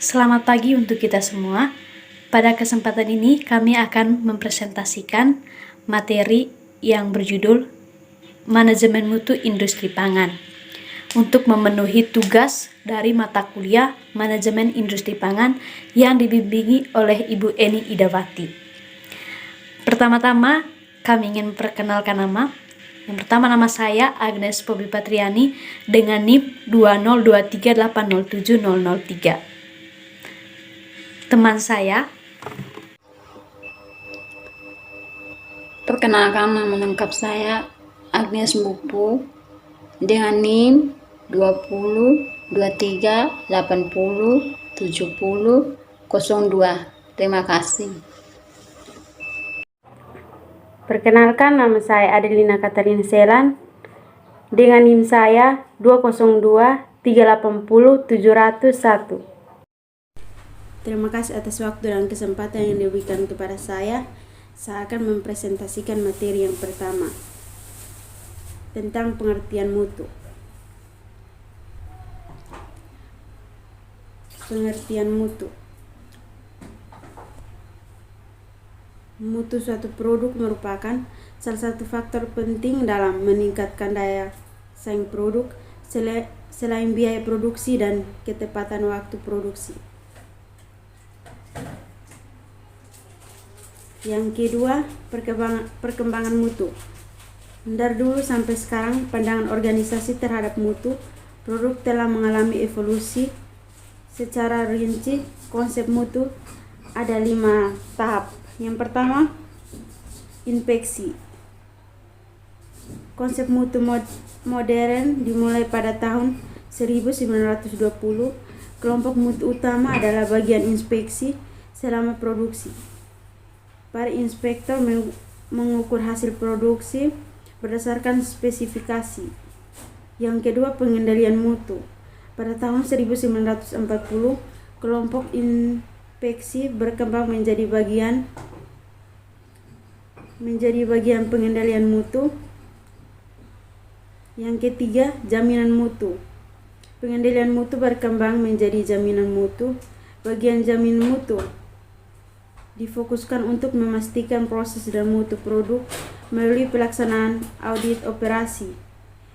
Selamat pagi untuk kita semua. Pada kesempatan ini kami akan mempresentasikan materi yang berjudul Manajemen Mutu Industri Pangan untuk memenuhi tugas dari mata kuliah Manajemen Industri Pangan yang dibimbingi oleh Ibu Eni Idawati. Pertama-tama kami ingin memperkenalkan nama. Yang pertama, nama saya Agnes Pobi Patriani dengan NIM 20238070003. Teman saya, perkenalkan, nama lengkap saya Agnes Mbupu dengan NIM 2023807002. Terima kasih. Perkenalkan, nama saya Adelina Katarina Selan dengan NIM saya 202380701. Terima kasih atas waktu dan kesempatan yang diberikan kepada saya. Saya akan mempresentasikan materi yang pertama tentang pengertian mutu. Pengertian mutu. Mutu suatu produk merupakan salah satu faktor penting dalam meningkatkan daya saing produk selain biaya produksi dan ketepatan waktu produksi. Yang kedua, perkembangan mutu. Dari dulu sampai sekarang, pandangan organisasi terhadap mutu produk telah mengalami evolusi. Secara rinci, konsep mutu ada 5 tahap. Yang pertama, inspeksi. Konsep mutu modern dimulai pada tahun 1920. Kelompok mutu utama adalah bagian inspeksi selama produksi. Para inspektor mengukur hasil produksi berdasarkan spesifikasi. Yang kedua, pengendalian mutu. Pada tahun 1940, kelompok inspeksi berkembang menjadi bagian pengendalian mutu. Yang ketiga, jaminan mutu. Pengendalian mutu berkembang menjadi jaminan mutu. Bagian jaminan mutu difokuskan untuk memastikan proses dan mutu produk melalui pelaksanaan audit operasi.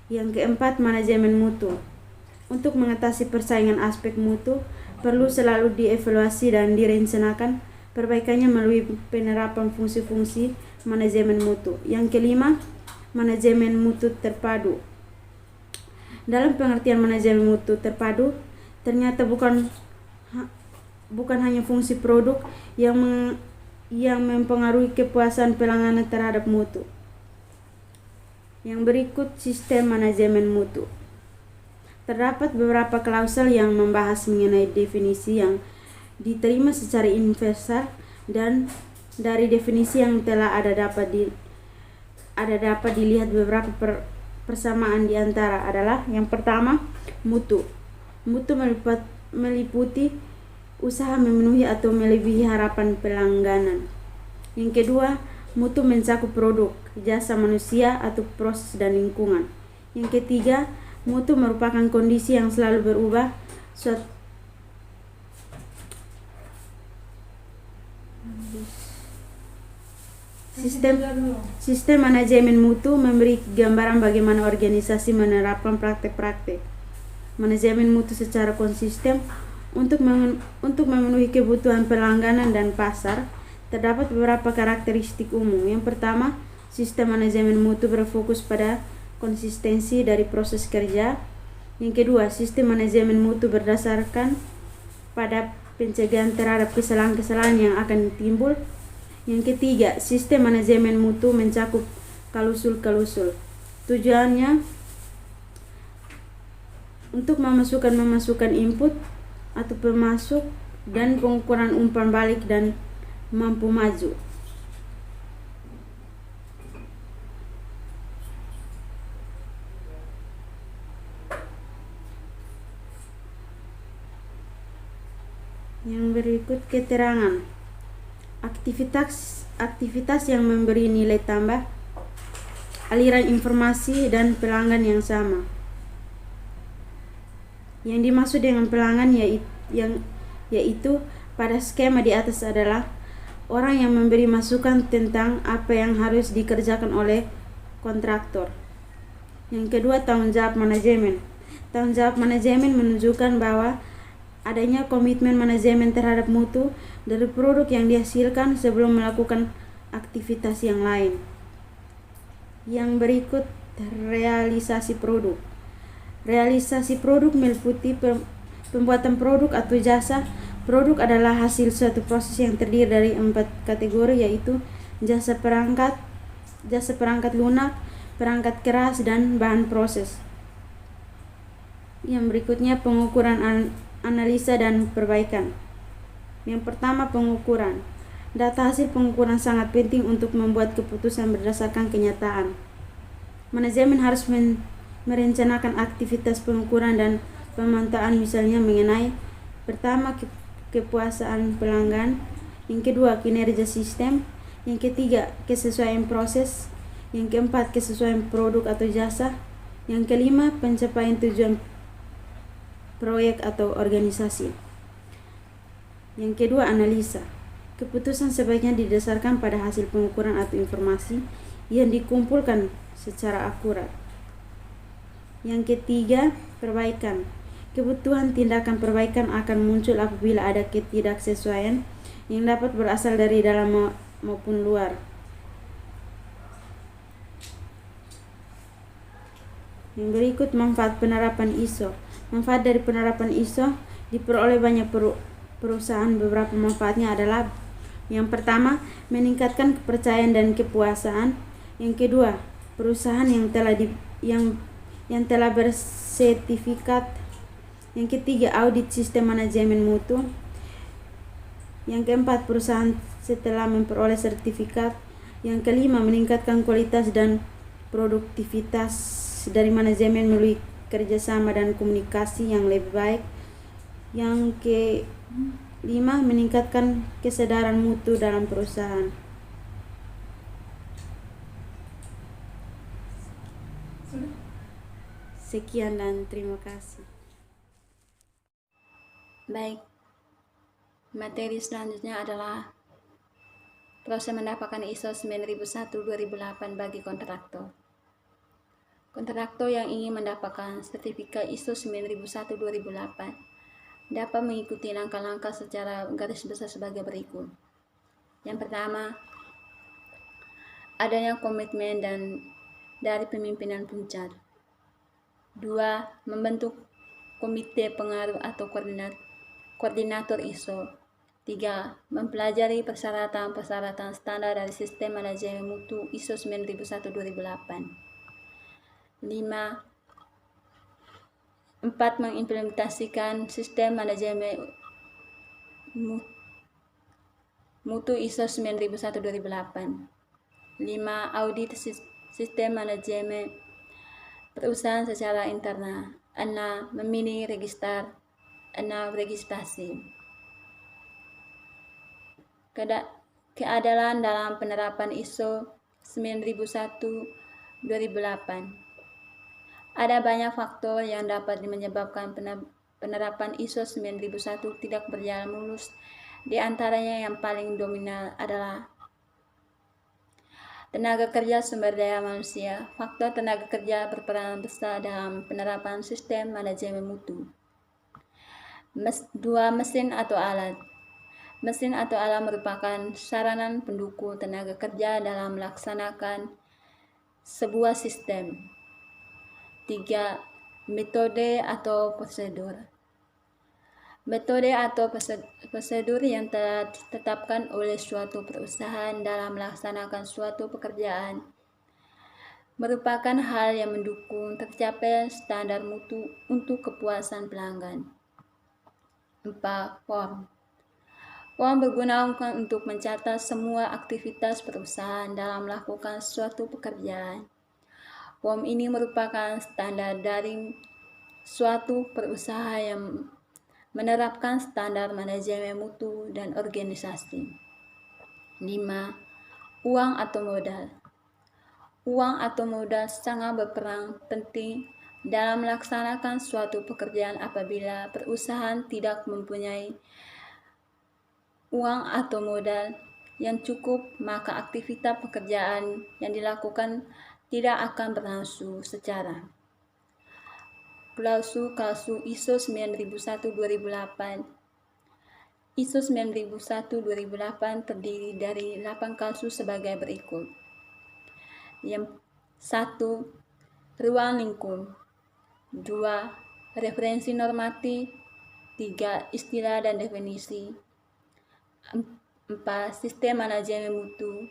Yang keempat, manajemen mutu. Untuk mengatasi persaingan aspek mutu, perlu selalu dievaluasi dan direncanakan perbaikannya melalui penerapan fungsi-fungsi manajemen mutu. Yang kelima, manajemen mutu terpadu. Dalam pengertian manajemen mutu terpadu, ternyata bukan hanya fungsi produk yang mempengaruhi kepuasan pelanggan terhadap mutu. Yang berikut sistem manajemen mutu. Terdapat beberapa klausel yang membahas mengenai definisi yang diterima secara universal, dan dari definisi yang telah ada dapat dilihat beberapa persamaan di antara adalah: yang pertama, mutu. Mutu meliputi usaha memenuhi atau melebihi harapan pelanggan. Yang kedua, mutu mencakup produk, jasa manusia atau proses dan lingkungan. Yang ketiga, mutu merupakan kondisi yang selalu berubah. Sistem manajemen mutu memberi gambaran bagaimana organisasi menerapkan praktek-praktek manajemen mutu secara konsisten untuk memenuhi kebutuhan pelanggan dan pasar. Terdapat beberapa karakteristik umum. Yang pertama, sistem manajemen mutu berfokus pada konsistensi dari proses kerja. Yang kedua, sistem manajemen mutu berdasarkan pada pencegahan terhadap kesalahan-kesalahan yang akan timbul. Yang ketiga, sistem manajemen mutu mencakup klausul-klausul. Tujuannya untuk memasukkan input atau pemasuk dan pengukuran umpan balik dan mampu maju. Yang berikut keterangan aktivitas yang memberi nilai tambah, aliran informasi dan pelanggan yang sama. Yang dimaksud dengan pelanggan yaitu pada skema di atas adalah orang yang memberi masukan tentang apa yang harus dikerjakan oleh kontraktor. Yang kedua, tanggung jawab manajemen. Tanggung jawab manajemen menunjukkan bahwa adanya komitmen manajemen terhadap mutu dari produk yang dihasilkan sebelum melakukan aktivitas yang lain. Yang berikut, realisasi produk. Realisasi produk meliputi pembuatan produk atau jasa. Produk adalah hasil suatu proses yang terdiri dari 4 kategori, yaitu jasa perangkat lunak, perangkat keras, dan bahan proses. Yang berikutnya, pengukuran, analisa, dan perbaikan. Yang pertama, pengukuran. Data hasil pengukuran sangat penting untuk membuat keputusan berdasarkan kenyataan. Manajemen harus merencanakan aktivitas pengukuran dan pemantauan, misalnya mengenai pertama, kepuasan pelanggan, yang kedua, kinerja sistem, yang ketiga, kesesuaian proses, yang keempat, kesesuaian produk atau jasa, yang kelima, pencapaian tujuan proyek atau organisasi. Yang kedua, analisa. Keputusan sebaiknya didasarkan pada hasil pengukuran atau informasi yang dikumpulkan secara akurat. Yang ketiga, perbaikan. Kebutuhan tindakan perbaikan akan muncul apabila ada ketidaksesuaian yang dapat berasal dari dalam maupun luar. Yang berikut, manfaat penerapan ISO. Manfaat dari penerapan ISO diperoleh banyak perusahaan. Beberapa manfaatnya adalah: yang pertama, meningkatkan kepercayaan dan kepuasan. Yang kedua, perusahaan yang telah bersertifikat. Yang ketiga, audit sistem manajemen mutu. Yang keempat, perusahaan setelah memperoleh sertifikat. Yang kelima, meningkatkan kualitas dan produktivitas dari manajemen melalui kerjasama dan komunikasi yang lebih baik. Yang kelima, meningkatkan kesadaran mutu dalam perusahaan. Sekian dan terima kasih. Baik, materi selanjutnya adalah proses mendapatkan ISO 9001-2008 bagi kontraktor. Kontraktor yang ingin mendapatkan sertifikat ISO 9001-2008 dapat mengikuti langkah-langkah secara garis besar sebagai berikut. Yang pertama, adanya komitmen dari pimpinan puncak. 2. Membentuk komite pengaruh atau koordinator ISO. 3. Mempelajari persyaratan standar dari sistem manajemen mutu ISO 9001-2008. 5. 4. Mengimplementasikan sistem manajemen mutu ISO 9001-2008. 5. Audit sistem manajemen perusahaan secara internal. 6. Memilih registrasi. Keadilan dalam penerapan ISO 9001-2008. Ada banyak faktor yang dapat menyebabkan penerapan ISO 9001 tidak berjalan mulus. Di antaranya yang paling dominan adalah tenaga kerja, sumber daya manusia. Faktor tenaga kerja berperan besar dalam penerapan sistem manajemen mutu. 2. Mesin atau alat. Mesin atau alat merupakan sarana pendukung tenaga kerja dalam melaksanakan sebuah sistem. 3. Metode atau prosedur. Metode atau prosedur yang telah ditetapkan oleh suatu perusahaan dalam melaksanakan suatu pekerjaan merupakan hal yang mendukung tercapai standar mutu untuk kepuasan pelanggan. 4. Form. Form berguna untuk mencatat semua aktivitas perusahaan dalam melakukan suatu pekerjaan. Form ini merupakan standar dari suatu perusahaan yang menerapkan standar manajemen mutu dan organisasi. 5. Uang atau modal. Uang atau modal sangat berperan penting dalam melaksanakan suatu pekerjaan apabila perusahaan tidak mempunyai uang atau modal yang cukup, maka aktivitas pekerjaan yang dilakukan tidak akan berlangsung secara. Klausul ISO 9001-2008. ISO 9001-2008 terdiri dari 8 klausul sebagai berikut. Yang 1. Ruang lingkup. 2. Referensi normatif. 3. Istilah dan definisi. 4. Sistem manajemen mutu.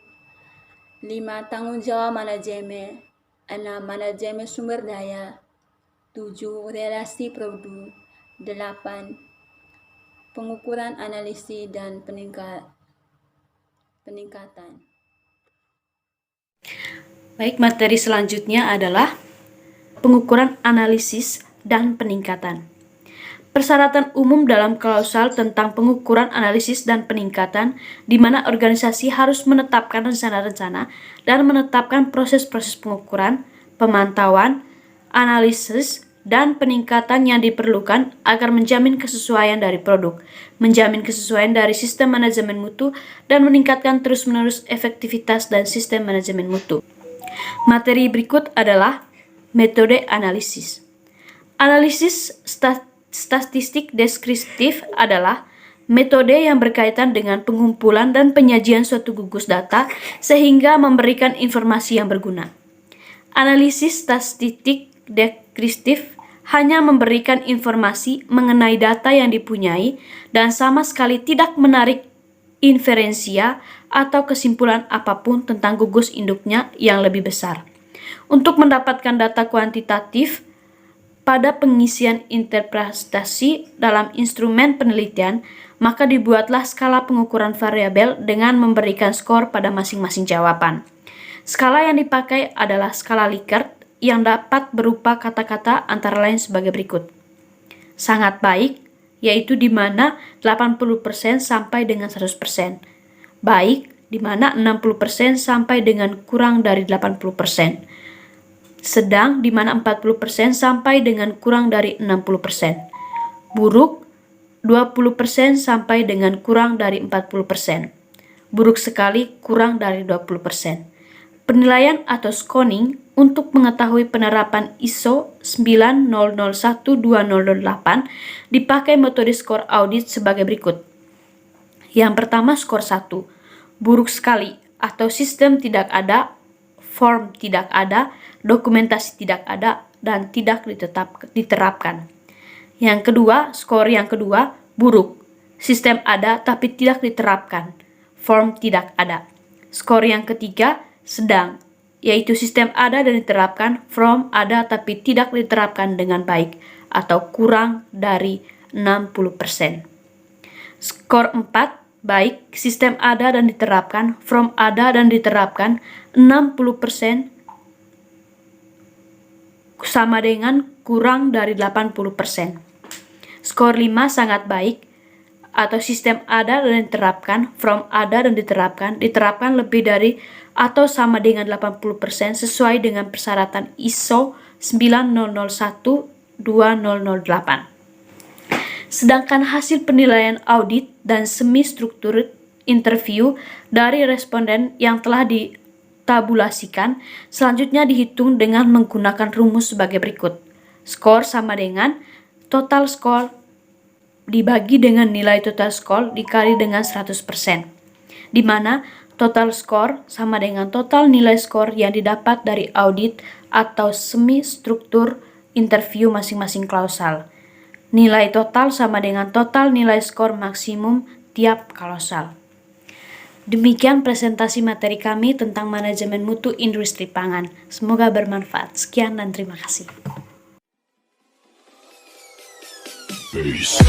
5. Tanggung jawab manajemen. 6. Manajemen sumber daya. 7. Relasi produk. 8. Pengukuran analisis dan peningkatan. Baik, materi selanjutnya adalah pengukuran analisis dan peningkatan. Persyaratan umum dalam klausal tentang pengukuran analisis dan peningkatan, di mana organisasi harus menetapkan rencana-rencana dan menetapkan proses-proses pengukuran, pemantauan, analisis, dan peningkatan yang diperlukan agar menjamin kesesuaian dari produk, menjamin kesesuaian dari sistem manajemen mutu, dan meningkatkan terus-menerus efektivitas dan sistem manajemen mutu. Materi berikut adalah metode analisis. Analisis statistik deskriptif adalah metode yang berkaitan dengan pengumpulan dan penyajian suatu gugus data sehingga memberikan informasi yang berguna. Analisis statistik deskriptif hanya memberikan informasi mengenai data yang dipunyai dan sama sekali tidak menarik inferensia atau kesimpulan apapun tentang gugus induknya yang lebih besar. Untuk mendapatkan data kuantitatif pada pengisian interpretasi dalam instrumen penelitian, maka dibuatlah skala pengukuran variabel dengan memberikan skor pada masing-masing jawaban. Skala yang dipakai adalah skala Likert yang dapat berupa kata-kata antara lain sebagai berikut. Sangat baik, yaitu di mana 80% sampai dengan 100%. Baik, di mana 60% sampai dengan kurang dari 80%. Sedang, di mana 40% sampai dengan kurang dari 60%. Buruk, 20% sampai dengan kurang dari 40%. Buruk sekali, kurang dari 20%. Penilaian atau scoring untuk mengetahui penerapan ISO 9001-2008 dipakai metode skor audit sebagai berikut. Yang pertama, skor 1. Buruk sekali atau sistem tidak ada, form tidak ada, dokumentasi tidak ada, dan tidak diterapkan. Yang kedua, skor yang kedua, buruk. Sistem ada tapi tidak diterapkan. Form tidak ada. Skor yang ketiga, sedang, yaitu sistem ada dan diterapkan, form ada tapi tidak diterapkan dengan baik atau kurang dari 60%. Skor 4, baik, sistem ada dan diterapkan, form ada dan diterapkan 60%, sama dengan kurang dari 80%. Skor 5, sangat baik, atau sistem ada dan diterapkan, form ada dan diterapkan lebih dari atau sama dengan 80% sesuai dengan persyaratan ISO 9001-2008. Sedangkan hasil penilaian audit dan semi struktur interview dari responden yang telah ditabulasikan selanjutnya dihitung dengan menggunakan rumus sebagai berikut. Skor sama dengan total skor dibagi dengan nilai total skor dikali dengan 100%, di mana total skor sama dengan total nilai skor yang didapat dari audit atau semi struktur interview masing-masing klausal. Nilai total sama dengan total nilai skor maksimum tiap klausal. Demikian presentasi materi kami tentang manajemen mutu industri pangan. Semoga bermanfaat. Sekian dan terima kasih. Peace.